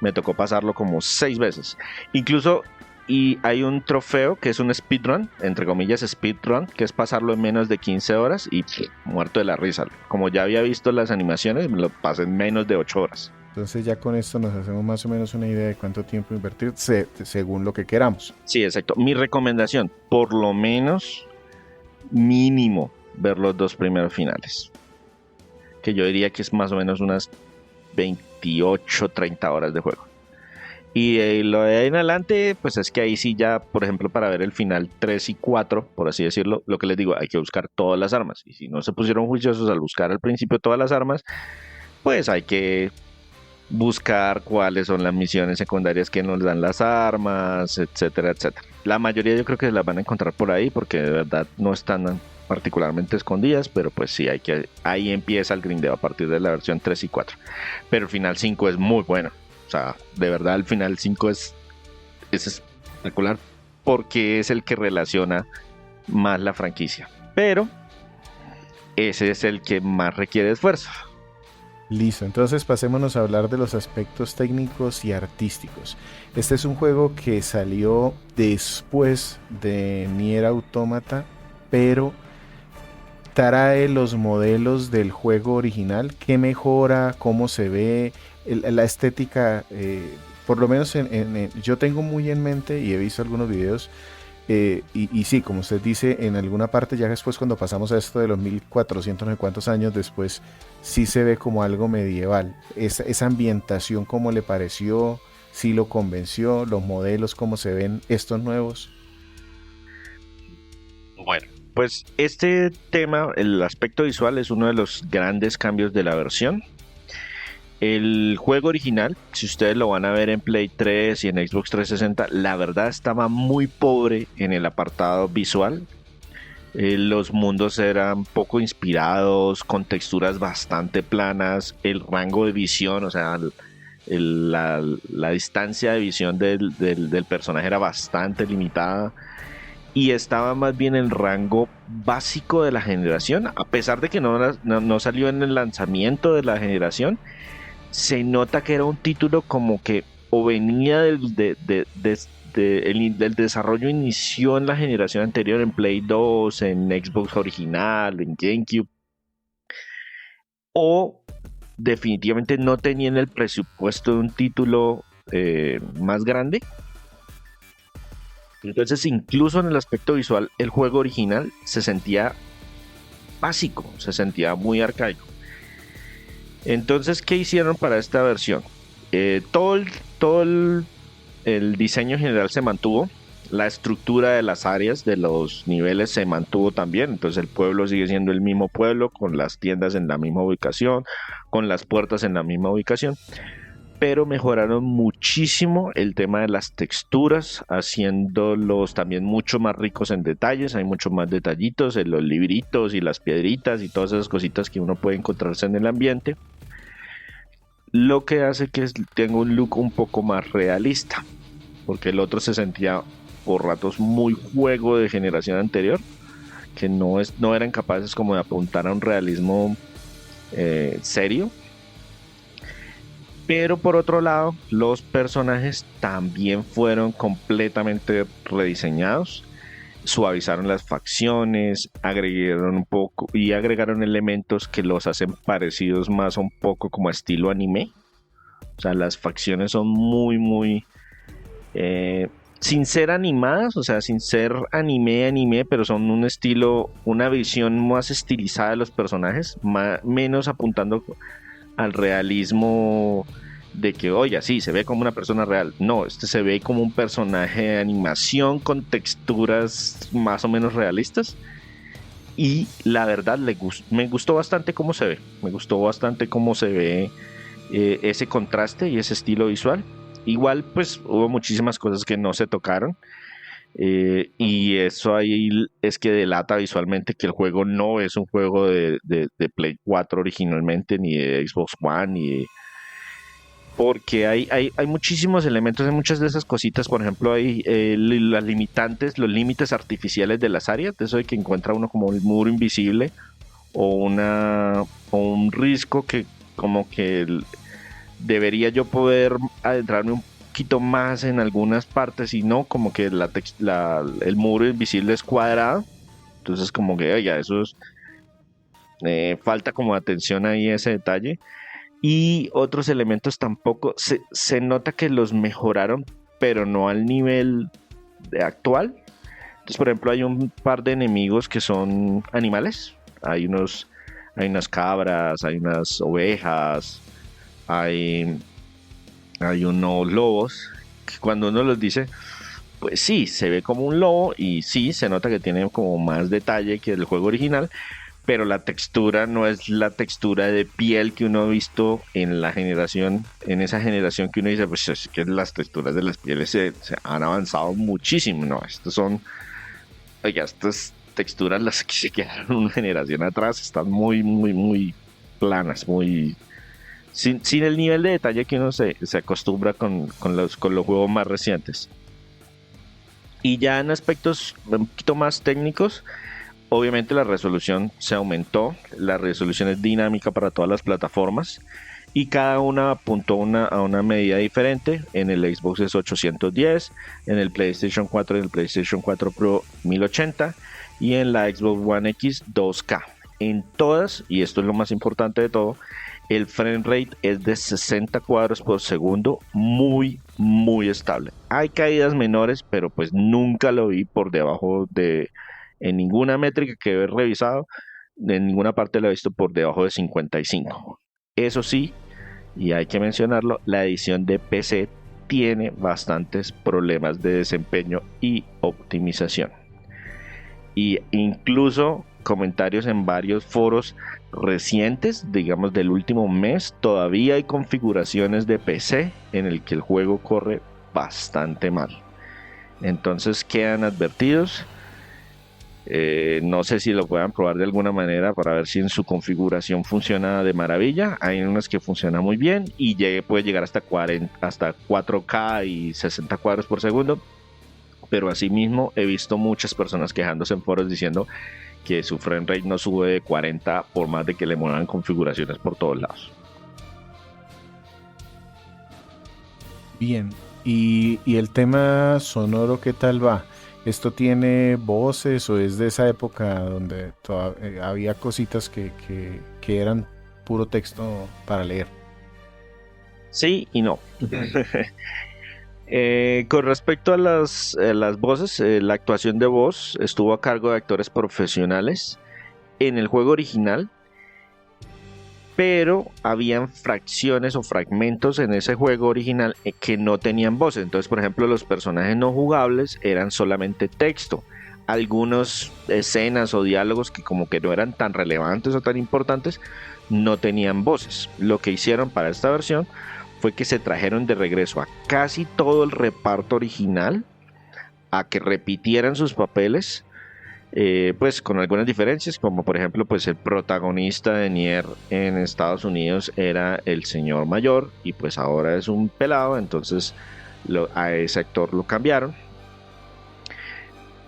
me tocó pasarlo como 6 veces. Incluso y hay un trofeo que es un speedrun, entre comillas speedrun, que es pasarlo en menos de 15 horas y muerto de la risa. Como ya había visto las animaciones, me lo pasé en menos de 8 horas. Entonces ya con esto nos hacemos más o menos una idea de cuánto tiempo invertir según lo que queramos. Sí, exacto. Mi recomendación, por lo menos mínimo, ver los dos primeros finales. Que yo diría que es más o menos unas 28, 30 horas de juego. Y lo de ahí en adelante, pues es que ahí sí ya, por ejemplo, para ver el final 3 y 4, por así decirlo, lo que les digo, hay que buscar todas las armas. Y si no se pusieron juiciosos al buscar al principio todas las armas, pues hay que buscar cuáles son las misiones secundarias que nos dan las armas, etcétera, etcétera. La mayoría yo creo que las van a encontrar por ahí porque de verdad no están particularmente escondidas, pero pues sí, ahí empieza el grindeo a partir de la versión 3 y 4. Pero el final 5 es muy bueno. O sea, de verdad el final 5 es espectacular porque es el que relaciona más la franquicia. Pero ese es el que más requiere esfuerzo. Listo, entonces pasémonos a hablar de los aspectos técnicos y artísticos. Este es un juego que salió después de Nier Automata, pero trae los modelos del juego original. ¿Qué mejora? ¿Cómo se ve? La estética, por lo menos yo tengo muy en mente y he visto algunos videos. Y sí, como usted dice, en alguna parte ya después cuando pasamos a esto de los 1400 no sé cuántos años después, sí se ve como algo medieval. Esa ambientación, ¿cómo le pareció? ¿Sí lo convenció? ¿Los modelos, cómo se ven estos nuevos? Bueno, pues este tema, el aspecto visual es uno de los grandes cambios de la versión. El juego original, si ustedes lo van a ver en Play 3 y en Xbox 360, la verdad estaba muy pobre en el apartado visual. Los mundos eran poco inspirados, con texturas bastante planas, el rango de visión, o sea, la distancia de visión del personaje era bastante limitada y estaba más bien en el rango básico de la generación, a pesar de que no salió en el lanzamiento de la generación. Se nota que era un título como que o venía del desarrollo, inició en la generación anterior, en Play 2, en Xbox original, en GameCube, o definitivamente no tenían el presupuesto de un título más grande. Entonces, incluso en el aspecto visual, el juego original se sentía básico, se sentía muy arcaico. Entonces, ¿qué hicieron para esta versión? Todo el diseño general se mantuvo, la estructura de las áreas, de los niveles se mantuvo también, entonces el pueblo sigue siendo el mismo pueblo, con las tiendas en la misma ubicación, con las puertas en la misma ubicación, pero mejoraron muchísimo el tema de las texturas, haciéndolos también mucho más ricos en detalles, hay mucho más detallitos en los libritos y las piedritas y todas esas cositas que uno puede encontrarse en el ambiente. lo que hace que tenga un look un poco más realista, porque el otro se sentía por ratos muy juego de generación anterior, que no eran capaces como de apuntar a un realismo serio. Pero por otro lado, los personajes también fueron completamente rediseñados, suavizaron las facciones, agregaron elementos que los hacen parecidos más un poco como a estilo anime. O sea, las facciones son muy sin ser animadas, o sea, sin ser anime, pero son un estilo, una visión más estilizada de los personajes, menos apuntando al realismo de que, oye, sí, se ve como una persona real. No, este se ve como un personaje de animación con texturas más o menos realistas. Y la verdad, me gustó bastante cómo se ve. Me gustó bastante cómo se ve ese contraste y ese estilo visual. Igual, pues, hubo muchísimas cosas que no se tocaron. Y eso ahí es que delata visualmente que el juego no es un juego de Play 4 originalmente, ni de Xbox One, porque hay muchísimos elementos, hay muchas de esas cositas. Por ejemplo, hay las limitantes, los límites artificiales de las áreas, de eso de que encuentra uno como un muro invisible o un risco que como que debería yo poder adentrarme un poquito más en algunas partes y no, como que el muro invisible es cuadrado, entonces como que oiga, eso es, falta como atención ahí a ese detalle. Y otros elementos tampoco se nota que los mejoraron, pero no al nivel actual. Entonces, por ejemplo, hay un par de enemigos que son animales, hay unas cabras, hay unas ovejas, hay unos lobos, que cuando uno los dice, pues sí, se ve como un lobo y sí, se nota que tiene como más detalle que el juego original, pero la textura no es la textura de piel que uno ha visto en esa generación que uno dice, pues es que las texturas de las pieles se han avanzado muchísimo, ¿no? Estas texturas, las que se quedaron una generación atrás, están muy planas, sin el nivel de detalle que uno se acostumbra con los juegos más recientes. Y ya en aspectos un poquito más técnicos, obviamente la resolución se aumentó, la resolución es dinámica para todas las plataformas y cada una apuntó a una medida diferente. En el Xbox es 810, en el PlayStation 4 y el PlayStation 4 Pro 1080 y en la Xbox One X 2K. En todas, y esto es lo más importante de todo, el frame rate es de 60 cuadros por segundo, muy estable. Hay caídas menores, pero pues nunca lo vi por debajo en ninguna métrica que he revisado, en ninguna parte lo he visto por debajo de 55. Eso sí, y hay que mencionarlo, la edición de PC tiene bastantes problemas de desempeño y optimización. Y incluso comentarios en varios foros recientes, digamos del último mes, todavía hay configuraciones de PC en el que el juego corre bastante mal. Entonces quedan advertidos. No sé si lo puedan probar de alguna manera para ver si en su configuración funciona de maravilla. Hay unas que funciona muy bien y puede llegar hasta 4K y 60 cuadros por segundo. Pero asimismo he visto muchas personas quejándose en foros diciendo que su frame rate no sube de 40 por más de que le muevan configuraciones por todos lados. Bien, y el tema sonoro, ¿qué tal va? ¿Esto tiene voces o es de esa época donde había cositas que eran puro texto para leer? Sí y no. Con respecto a las voces, la actuación de voz estuvo a cargo de actores profesionales en el juego original, pero habían fracciones o fragmentos en ese juego original que no tenían voces. Entonces, por ejemplo, los personajes no jugables eran solamente texto. Algunas escenas o diálogos que como que no eran tan relevantes o tan importantes no tenían voces. Lo que hicieron para esta versión fue que se trajeron de regreso a casi todo el reparto original a que repitieran sus papeles pues con algunas diferencias, como por ejemplo, pues el protagonista de Nier en Estados Unidos era el señor mayor y pues ahora es un pelado, entonces a ese actor lo cambiaron.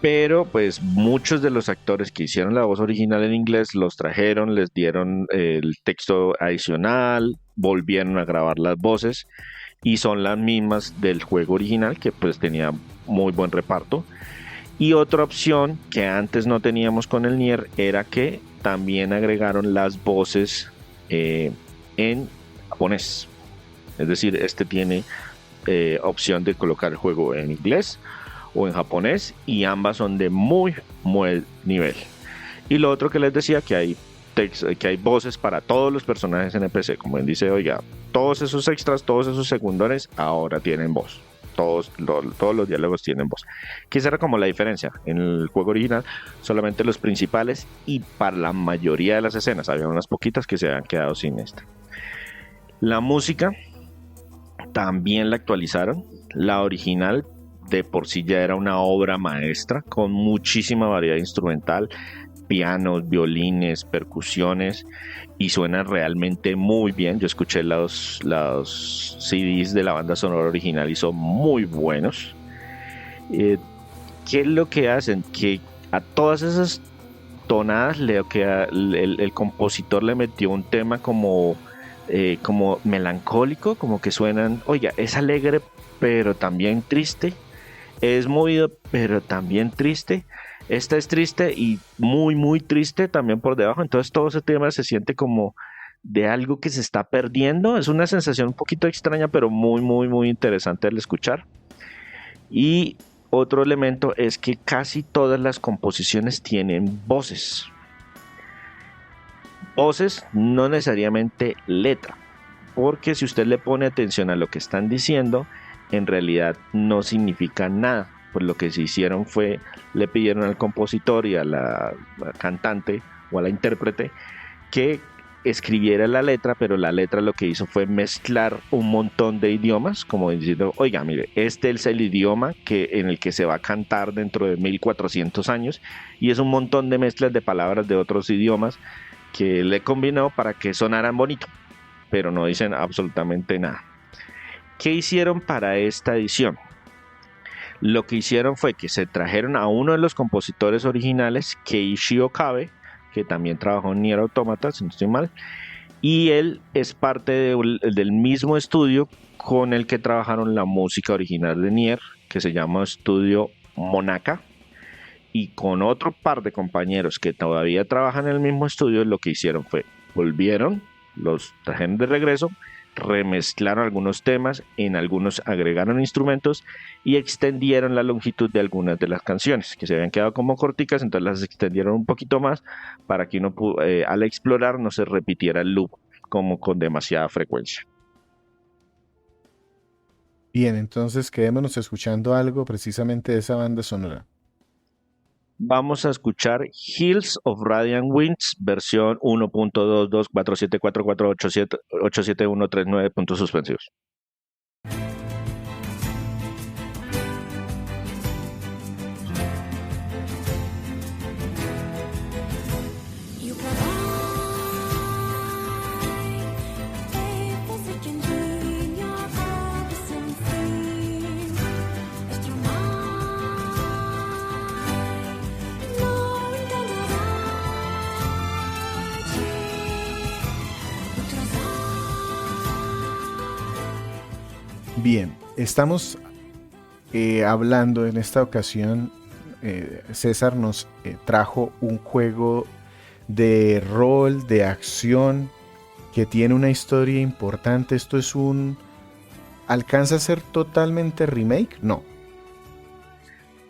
Pero pues muchos de los actores que hicieron la voz original en inglés los trajeron, les dieron el texto adicional, volvieron a grabar las voces y son las mismas del juego original, que pues tenía muy buen reparto. Y otra opción que antes no teníamos con el Nier era que también agregaron las voces en japonés. Es decir, este tiene opción de colocar el juego en inglés o en japonés, y ambas son de muy buen nivel. Y lo otro que les decía, que hay voces para todos los personajes NPC, como él dice, oiga, todos esos extras, todos esos secundarios ahora tienen voz. Todos los diálogos tienen voz. Que esa era como la diferencia. En el juego original, solamente los principales y para la mayoría de las escenas. Había unas poquitas que se habían quedado sin esta. La música también la actualizaron. La original de por sí ya era una obra maestra con muchísima variedad instrumental, pianos, violines, percusiones, y suena realmente muy bien. Yo escuché los CDs de la banda sonora original y son muy buenos. ¿Qué es lo que hacen? Que a todas esas tonadas el compositor le metió un tema como melancólico, como que suenan, oiga, es alegre pero también triste, es movido pero también triste. Esta es triste y muy muy triste también por debajo, entonces todo ese tema se siente como de algo que se está perdiendo. Es una sensación un poquito extraña, pero muy muy muy interesante al escuchar. Y otro elemento es que casi todas las composiciones tienen voces. Voces, no necesariamente letra, porque si usted le pone atención a lo que están diciendo, en realidad no significa nada. Pues lo que se hicieron fue, le pidieron al compositor y a la cantante o a la intérprete que escribiera la letra, pero la letra lo que hizo fue mezclar un montón de idiomas, como diciendo, oiga, mire, este es el idioma en el que se va a cantar dentro de 1400 años, y es un montón de mezclas de palabras de otros idiomas que le combinó para que sonaran bonito, pero no dicen absolutamente nada. ¿Qué hicieron para esta edición? Lo que hicieron fue que se trajeron a uno de los compositores originales, Keiichi Okabe, que también trabajó en Nier Automata, si no estoy mal, y él es parte del mismo estudio con el que trabajaron la música original de Nier, que se llama Estudio Monaka, y con otro par de compañeros que todavía trabajan en el mismo estudio, lo que hicieron fue, volvieron, los trajeron de regreso, remezclaron algunos temas, en algunos agregaron instrumentos y extendieron la longitud de algunas de las canciones que se habían quedado como corticas, entonces las extendieron un poquito más para que uno al explorar no se repitiera el loop como con demasiada frecuencia. Bien, entonces quedémonos escuchando algo precisamente de esa banda sonora. Vamos a escuchar Hills of Radiant Winds, versión 1.222474487139 puntos suspensivos. Bien, estamos hablando en esta ocasión, César nos trajo un juego de rol, de acción, que tiene una historia importante. Esto es ¿alcanza a ser totalmente remake? No.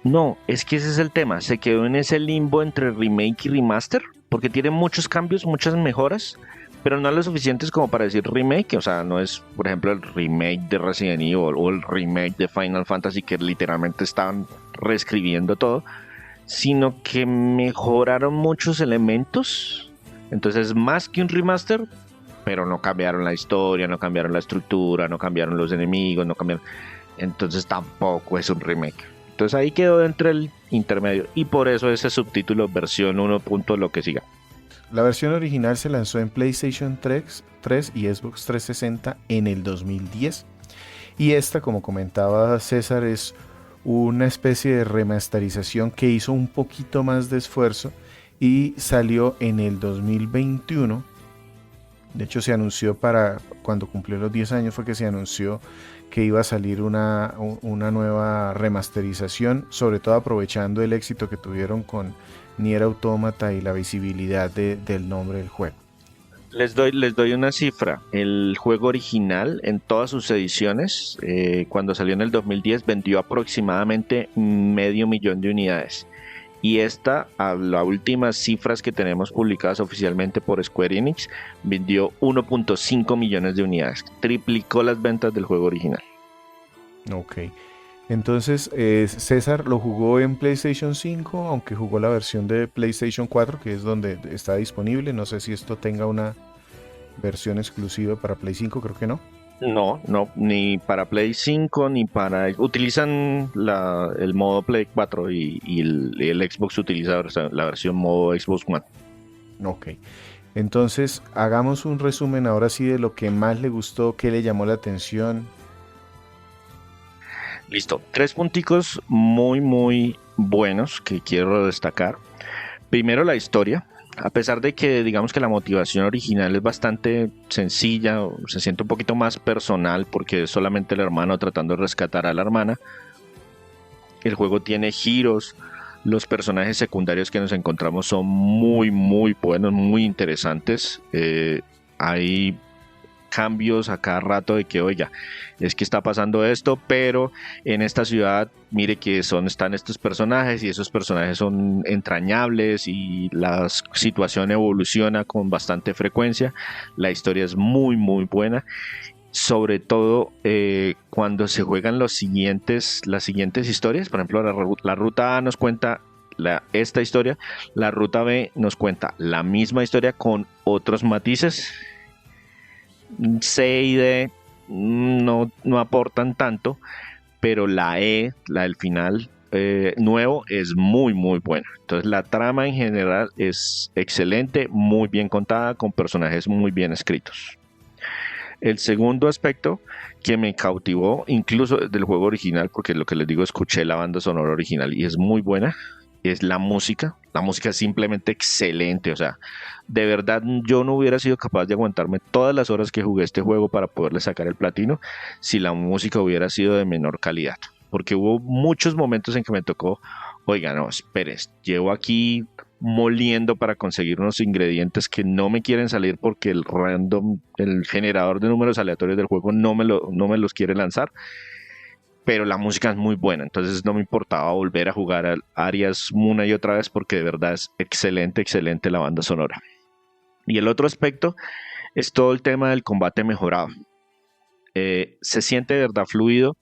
No, es que ese es el tema, se quedó en ese limbo entre remake y remaster, porque tiene muchos cambios, muchas mejoras, pero no lo suficientes como para decir remake. O sea, no es, por ejemplo, el remake de Resident Evil o el remake de Final Fantasy, que literalmente estaban reescribiendo todo, sino que mejoraron muchos elementos. Entonces, más que un remaster, pero no cambiaron la historia, no cambiaron la estructura, no cambiaron los enemigos, no cambiaron. Entonces tampoco es un remake. Entonces ahí quedó entre el intermedio y por eso ese subtítulo versión 1. Lo que siga. La versión original se lanzó en PlayStation 3 y Xbox 360 en el 2010. Y esta, como comentaba César, es una especie de remasterización que hizo un poquito más de esfuerzo y salió en el 2021. De hecho, se anunció para cuando cumplió los 10 años, fue que se anunció que iba a salir una nueva remasterización, sobre todo aprovechando el éxito que tuvieron con Nier Automata y la visibilidad del nombre del juego. Les doy una cifra. El juego original, en todas sus ediciones, cuando salió en el 2010, vendió aproximadamente 500,000 de unidades. Y esta, a las últimas cifras que tenemos publicadas oficialmente por Square Enix, vendió 1.5 millones de unidades. Triplicó las ventas del juego original. Ok. Entonces, César lo jugó en PlayStation 5, aunque jugó la versión de PlayStation 4, que es donde está disponible. No sé si esto tenga una versión exclusiva para Play 5, creo que no. No, ni para Play 5, ni para... Utilizan el modo Play 4 y el Xbox utiliza la versión modo Xbox One. Ok. Entonces, hagamos un resumen ahora sí de lo que más le gustó, qué le llamó la atención. Listo, 3 punticos muy muy buenos que quiero destacar. Primero, la historia. A pesar de que digamos que la motivación original es bastante sencilla, se siente un poquito más personal porque es solamente el hermano tratando de rescatar a la hermana. El juego tiene giros, los personajes secundarios que nos encontramos son muy muy buenos, muy interesantes. Hay cambios a cada rato de que, oiga, es que está pasando esto, pero en esta ciudad, mire que están estos personajes y esos personajes son entrañables y la situación evoluciona con bastante frecuencia. La historia es muy muy buena, sobre todo cuando se juegan las siguientes historias. Por ejemplo, la ruta A nos cuenta esta historia, la ruta B nos cuenta la misma historia con otros matices. C y D no aportan tanto, pero la del final nuevo, es muy muy buena. Entonces la trama en general es excelente, muy bien contada, con personajes muy bien escritos. El segundo aspecto que me cautivó, incluso del juego original, porque lo que les digo, escuché la banda sonora original y es muy buena, es la música. La música es simplemente excelente, o sea, de verdad yo no hubiera sido capaz de aguantarme todas las horas que jugué este juego para poderle sacar el platino si la música hubiera sido de menor calidad, porque hubo muchos momentos en que me tocó, oiga, no, esperes, llevo aquí moliendo para conseguir unos ingredientes que no me quieren salir porque el generador de números aleatorios del juego no me los quiere lanzar, pero la música es muy buena, entonces no me importaba volver a jugar Arias una y otra vez porque de verdad es excelente, excelente la banda sonora. Y el otro aspecto es todo el tema del combate mejorado. Se siente de verdad fluido,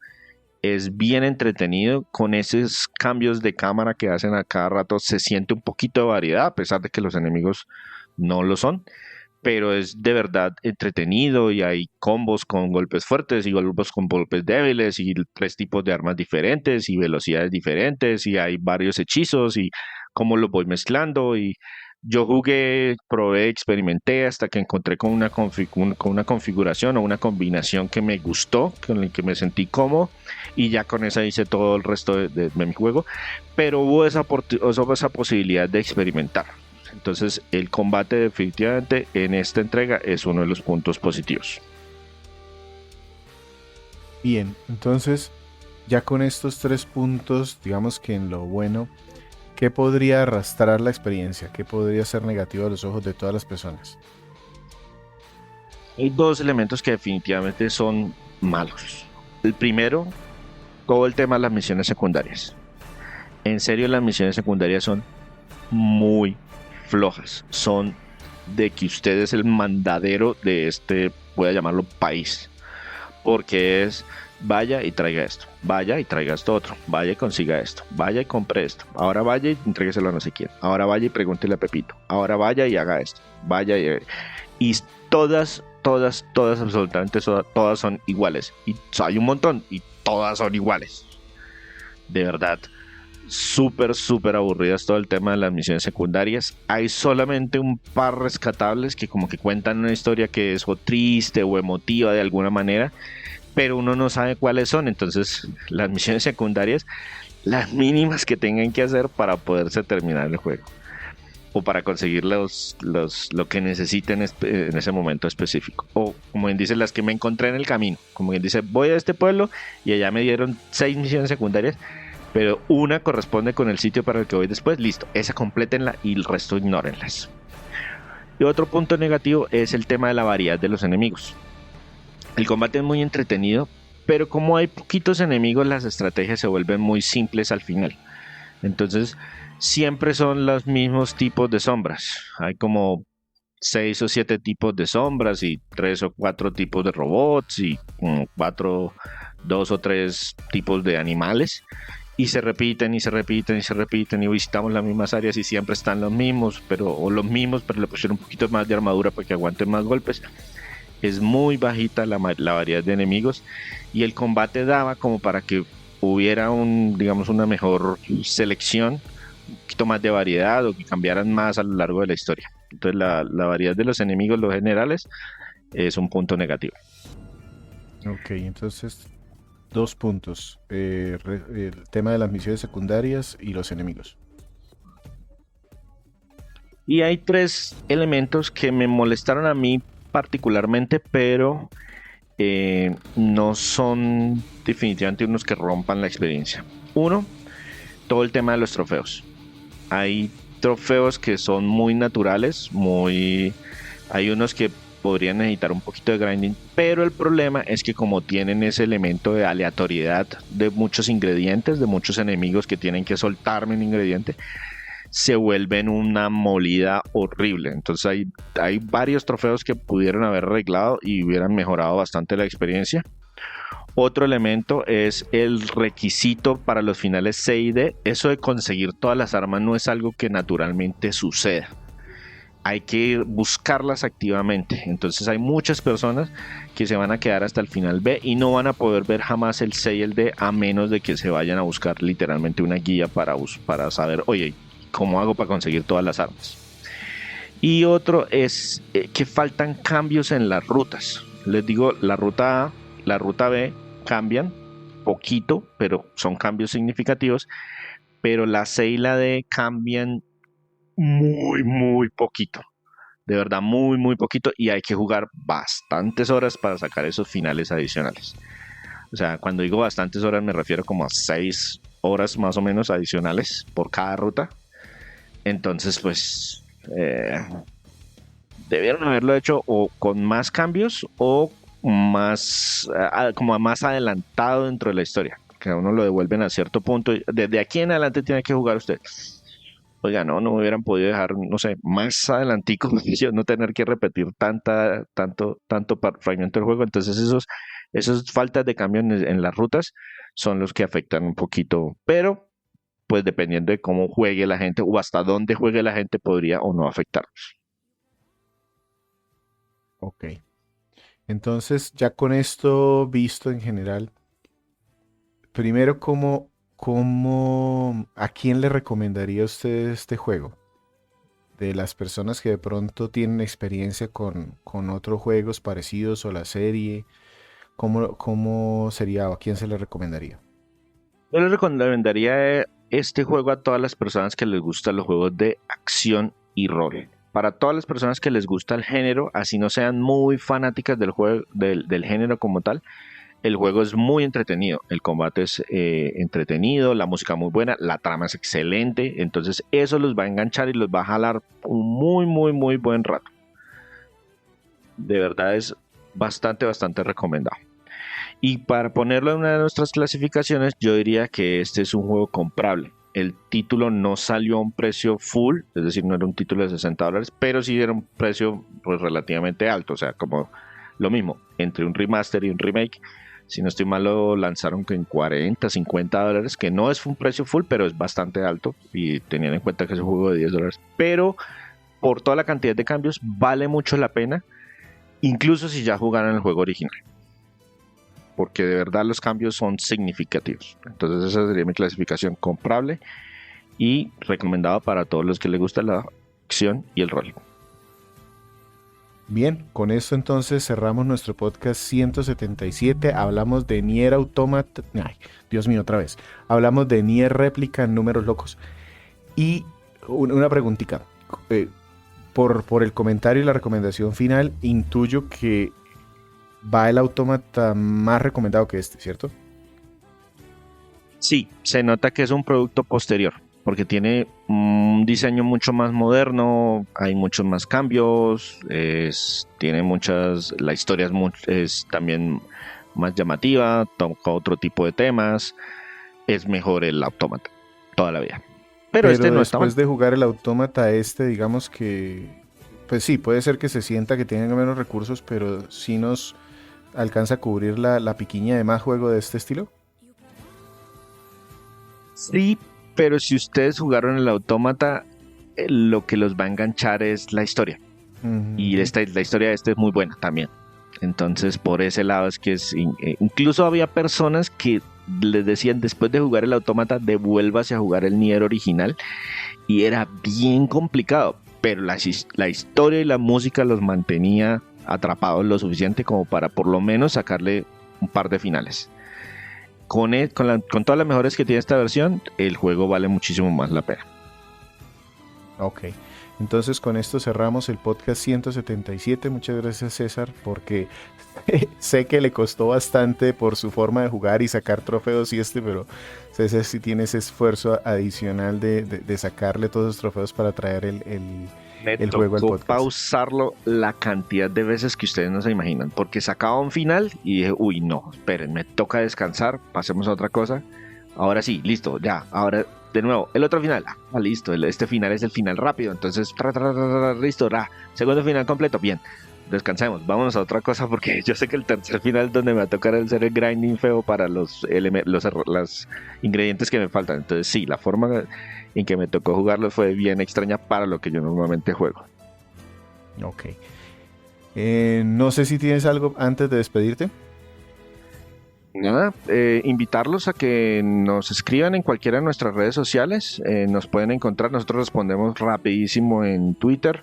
es bien entretenido, con esos cambios de cámara que hacen a cada rato se siente un poquito de variedad, a pesar de que los enemigos no lo son, pero es de verdad entretenido y hay combos con golpes fuertes y golpes con golpes débiles y 3 tipos de armas diferentes y velocidades diferentes y hay varios hechizos y cómo los voy mezclando. Y yo jugué, probé, experimenté hasta que encontré con una configuración o una combinación que me gustó, con la que me sentí cómodo, y ya con esa hice todo el resto de mi juego, pero hubo esa posibilidad de experimentar. Entonces el combate definitivamente en esta entrega es uno de los puntos positivos. Bien, entonces ya con estos 3 puntos, digamos que en lo bueno, ¿qué podría arrastrar la experiencia? ¿Qué podría ser negativo a los ojos de todas las personas? Hay 2 elementos que definitivamente son malos. El primero, todo el tema de las misiones secundarias. En serio, las misiones secundarias son muy flojas, son de que usted es el mandadero de voy a llamarlo país, porque es vaya y traiga esto, vaya y traiga esto otro, vaya y consiga esto, vaya y compre esto, ahora vaya y entrégueselo a no sé quién, ahora vaya y pregúntele a Pepito, ahora vaya y haga esto, y todas, absolutamente todas son iguales, y hay un montón y todas son iguales. de verdad, súper, súper aburridas todo el tema de las misiones secundarias. Hay solamente un par rescatables que como que cuentan una historia que es o triste o emotiva de alguna manera, pero uno no sabe cuáles son. Entonces las misiones secundarias, las mínimas que tengan que hacer para poderse terminar el juego o para conseguir lo que necesiten en ese momento específico. O como bien dice, las que me encontré en el camino. Como bien dice, voy a este pueblo y allá me dieron 6 misiones secundarias, pero una corresponde con el sitio para el que voy después. Listo, esa complétenla y el resto ignórenlas. Y otro punto negativo es el tema de la variedad de los enemigos. El combate es muy entretenido, pero como hay poquitos enemigos, las estrategias se vuelven muy simples al final. Entonces, siempre son los mismos tipos de sombras. Hay como 6 o 7 tipos de sombras y 3 o 4 tipos de robots y 2 o 3 tipos de animales. Y se repiten y se repiten y se repiten y visitamos las mismas áreas y siempre están los mismos, pero le pusieron un poquito más de armadura para que aguanten más golpes. Es muy bajita la variedad de enemigos y el combate daba como para que hubiera digamos, una mejor selección, un poquito más de variedad o que cambiaran más a lo largo de la historia. Entonces la variedad de los enemigos, los generales, es un punto negativo. Ok, entonces 2 puntos. El tema de las misiones secundarias y los enemigos. Y hay 3 elementos que me molestaron a mí particularmente, pero no son definitivamente unos que rompan la experiencia. Uno, todo el tema de los trofeos. Hay trofeos que son muy naturales, hay unos que podrían necesitar un poquito de grinding, pero el problema es que como tienen ese elemento de aleatoriedad de muchos ingredientes, de muchos enemigos que tienen que soltarme un ingrediente, se vuelven una molida horrible. Entonces hay varios trofeos que pudieron haber arreglado y hubieran mejorado bastante la experiencia. Otro elemento es el requisito para los finales C y D. Eso de conseguir todas las armas no es algo que naturalmente suceda. Hay que buscarlas activamente. Entonces hay muchas personas que se van a quedar hasta el final B y no van a poder ver jamás el C y el D a menos de que se vayan a buscar literalmente una guía para saber, oye, ¿cómo hago para conseguir todas las armas? Y otro es que faltan cambios en las rutas. Les digo, la ruta A, la ruta B cambian poquito, pero son cambios significativos. Pero la C y la D cambian muy, muy poquito. De verdad, muy, muy poquito. Y hay que jugar bastantes horas para sacar esos finales adicionales. O sea, cuando digo bastantes horas me refiero como a 6 horas más o menos adicionales por cada ruta. Entonces, pues, debieron haberlo hecho o con más cambios o más, como más adelantado dentro de la historia. Que a uno lo devuelven a cierto punto. Desde aquí en adelante tiene que jugar usted. Oiga, no me hubieran podido dejar, no sé, más adelantico, no tener que repetir tanto fragmento del juego. Entonces esos faltas de cambio en las rutas son los que afectan un poquito, pero pues dependiendo de cómo juegue la gente o hasta dónde juegue la gente podría o no afectarnos. Ok. Entonces, ya con esto visto en general, primero, ¿a quién le recomendaría usted este juego? De las personas que de pronto tienen experiencia con otros juegos parecidos o la serie, ¿cómo sería o a quién se le recomendaría? Yo les recomendaría este juego a todas las personas que les gustan los juegos de acción y rol. Para todas las personas que les gusta el género, así no sean muy fanáticas del juego, del género como tal, el juego es muy entretenido, el combate es entretenido, la música muy buena, la trama es excelente, entonces eso los va a enganchar y los va a jalar un muy, muy, muy buen rato. De verdad es bastante, bastante recomendado. Y para ponerlo en una de nuestras clasificaciones, yo diría que este es un juego comprable. El título no salió a un precio full, es decir, no era un título de $60, pero sí era un precio pues, relativamente alto, o sea, como lo mismo, entre un remaster y un remake. Si no estoy mal, lo lanzaron en $40, $50, que no es un precio full, pero es bastante alto, y teniendo en cuenta que es un juego de $10. Pero por toda la cantidad de cambios, vale mucho la pena, incluso si ya jugaran el juego original. porque de verdad los cambios son significativos. Entonces esa sería mi clasificación: comprable y recomendado para todos los que les gusta la acción y el rol. Bien, con esto entonces cerramos nuestro podcast 177. Hablamos de Nier Automata. Ay, Dios mío, otra vez. Hablamos de Nier Réplica en números locos. Y una preguntita. Por el comentario y la recomendación final, intuyo que va el Automata más recomendado que este, ¿cierto? Sí, se nota que es un producto posterior, porque tiene un diseño mucho más moderno, hay muchos más cambios, la historia es también más llamativa, toca otro tipo de temas, es mejor el Autómata toda la vida. Pero este no está mal. Después de jugar el Autómata digamos que, pues sí, puede ser que se sienta que tienen menos recursos, pero sí nos alcanza a cubrir la piquiña de más juego de este estilo. Sí, pero si ustedes jugaron el Autómata, lo que los va a enganchar es la historia. Y la historia de este es muy buena también. Entonces, por ese lado es que incluso había personas que les decían, después de jugar el Autómata, devuélvase a jugar el Nier original. Y era bien complicado, pero la historia y la música los mantenía atrapados lo suficiente como para por lo menos sacarle un par de finales. Con todas las mejores que tiene esta versión, el juego vale muchísimo más la pena. Ok, entonces con esto cerramos el podcast 177. Muchas gracias, César, porque sé que le costó bastante por su forma de jugar y sacar trofeos pero César sí tiene ese esfuerzo adicional de sacarle todos los trofeos para traer el juego al podcast. Pausarlo la cantidad de veces que ustedes no se imaginan, porque sacaba un final y dije, uy, no, esperen, me toca descansar, pasemos a otra cosa. Ahora sí, listo, ya, ahora de nuevo, el otro final, listo, este final es el final rápido, entonces, listo, segundo final completo, bien, descansemos, vámonos a otra cosa, porque yo sé que el tercer final es donde me va a tocar hacer el grinding feo para los ingredientes que me faltan. Entonces sí, la forma en que me tocó jugarlo fue bien extraña para lo que yo normalmente juego. Ok. No sé si tienes algo antes de despedirte. Nada, invitarlos a que nos escriban en cualquiera de nuestras redes sociales. Nos pueden encontrar, nosotros respondemos rapidísimo en Twitter,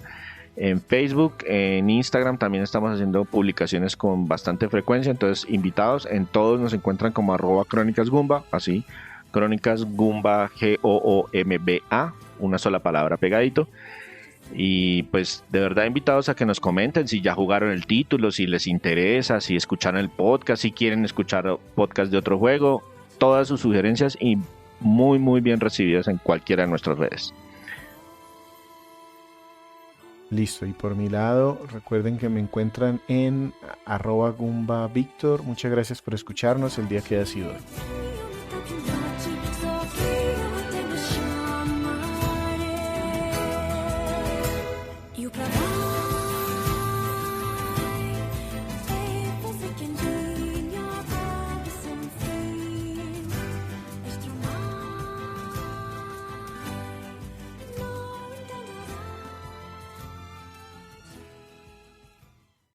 en Facebook, en Instagram. También estamos haciendo publicaciones con bastante frecuencia, entonces invitados. En todos nos encuentran como @crónicasgumba, así, Crónicas Gumba, Goomba, una sola palabra pegadito. Y pues de verdad invitados a que nos comenten si ya jugaron el título, si les interesa, si escucharon el podcast, si quieren escuchar podcast de otro juego. Todas sus sugerencias y muy muy bien recibidas en cualquiera de nuestras redes. Listo, y por mi lado, recuerden que me encuentran en @GumbaVictor. Muchas gracias por escucharnos el día que haya sido hoy. You